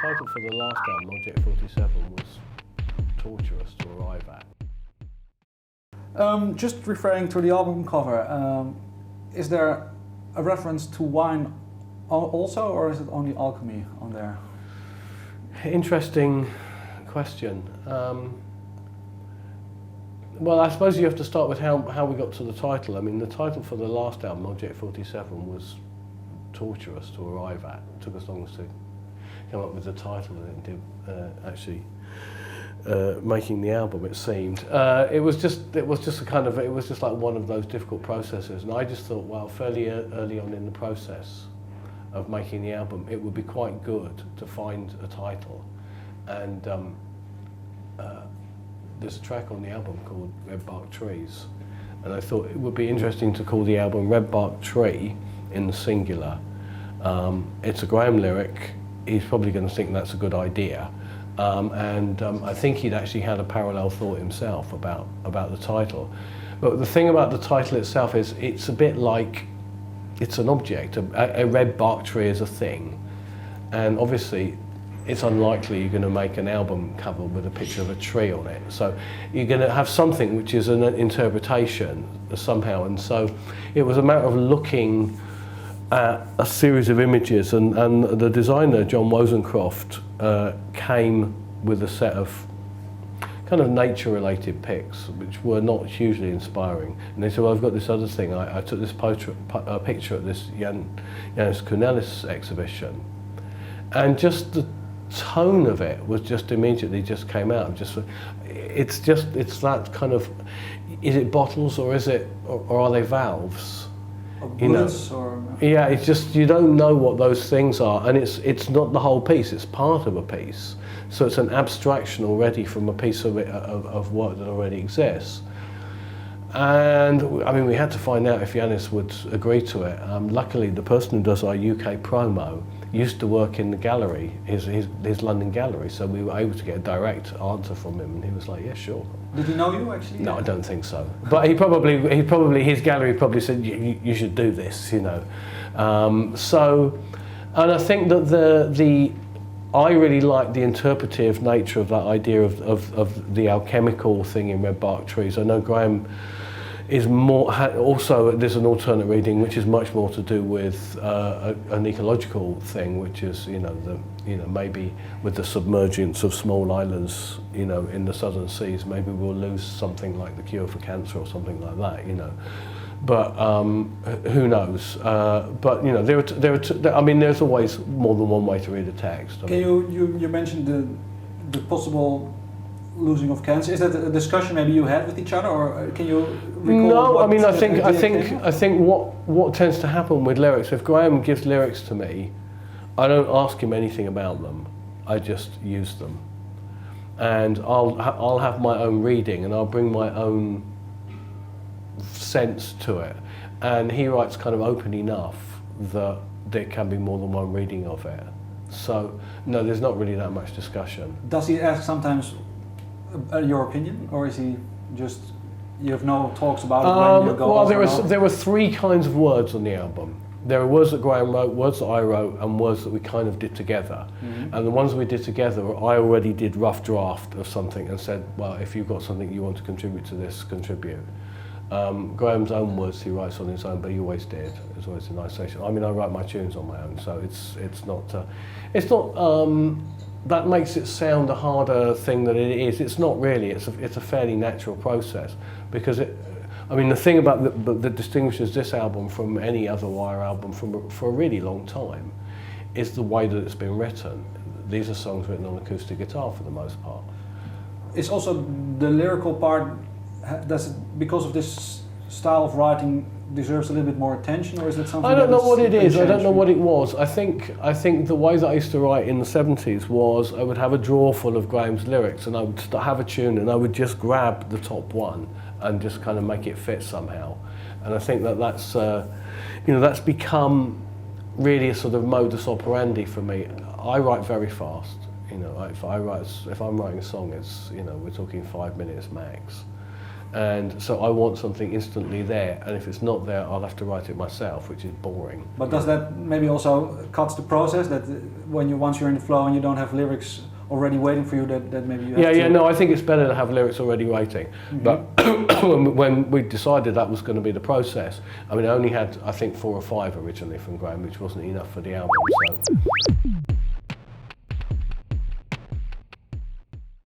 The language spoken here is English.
title for the last album, Object 47, was torturous to arrive at. Just referring to the album cover, is there a reference to wine also, or is it only alchemy on there? Interesting question. Well, I suppose you have to start with how we got to the title. I mean, the title for the last album, Object 47, was torturous to arrive at. It took us long to come up with the title than it did actually making the album. It seemed it was just like one of those difficult processes, and I just thought, well, fairly early on in the process of making the album, it would be quite good to find a title, and there's a track on the album called Red Bark Trees, and I thought it would be interesting to call the album Red Bark Tree in the singular. It's a Graham lyric. He's probably going to think that's a good idea, and I think he'd actually had a parallel thought himself about the title. But the thing about the title itself is it's a bit like it's an object. A red bark tree is a thing, and obviously it's unlikely you're going to make an album cover with a picture of a tree on it. So you're going to have something which is an interpretation somehow, and so it was a matter of looking at a series of images, and the designer, John Wozencroft, came with a set of kind of nature-related pics, which were not hugely inspiring. And they said, well, I've got this other thing. I took this picture at this Janis Kournelis exhibition, and just the tone of it was just immediately just came out. It's that kind of, is it bottles or is it, or are they valves? You know, or yeah, it's just, you don't know what those things are, and it's not the whole piece, it's part of a piece. So it's an abstraction already from a piece of work that already exists. And I mean, we had to find out if Janis would agree to it. Luckily, the person who does our UK promo used to work in the gallery, his London gallery, so we were able to get a direct answer from him, and he was like, yeah, sure. Did he know you actually? No, I don't think so. But his gallery probably said, you should do this, you know. And I think that I really like the interpretive nature of that idea of the alchemical thing in Red Bark Trees. I know Graham is more, also there's an alternate reading which is much more to do with an ecological thing, which is, maybe with the submergence of small islands, in the southern seas, maybe we'll lose something like the cure for cancer or something like that, But who knows? But there's always more than one way to read a text. You mentioned the possible losing of cancer. Is that a discussion maybe you had with each other, or can you recall? No, I mean, I think what tends to happen with lyrics, if Graham gives lyrics to me, I don't ask him anything about them. I just use them, and I'll have my own reading, and I'll bring my own sense to it, and he writes kind of open enough that there can be more than one reading of it. So no, there's not really that much discussion. Does he ask sometimes your opinion, or is he just, you have no talks about it when you go? Well, there were three kinds of words on the album. There were words that Graham wrote, words that I wrote, and words that we kind of did together. Mm-hmm. And the ones we did together, I already did rough draft of something and said, well, if you've got something you want to contribute to this, contribute. Graham's own words he writes on his own, but he always did. It's always a nice section. I mean, I write my tunes on my own, so it's not that makes it sound a harder thing than it is. It's not really. It's a fairly natural process, because the thing about that distinguishes this album from any other Wire album for a really long time is the way that it's been written. These are songs written on acoustic guitar for the most part. It's also the lyrical part. Does it, because of this style of writing, deserves a little bit more attention, or is it something? I don't know what it is. I don't know what it was. I think the way that I used to write in the 70s was I would have a drawer full of Graham's lyrics, and I would have a tune, and I would just grab the top one and just kind of make it fit somehow. And I think that's become really a sort of modus operandi for me. I write very fast. If I'm writing a song, it's we're talking 5 minutes max. And so I want something instantly there, and if it's not there, I'll have to write it myself, which is boring. But does that maybe also cut the process, that once you're in the flow and you don't have lyrics already waiting for you, that maybe you have to... No, I think it's better to have lyrics already waiting. But when we decided that was going to be the process, I mean, I only had, I think, 4 or 5 originally from Graham, which wasn't enough for the album. So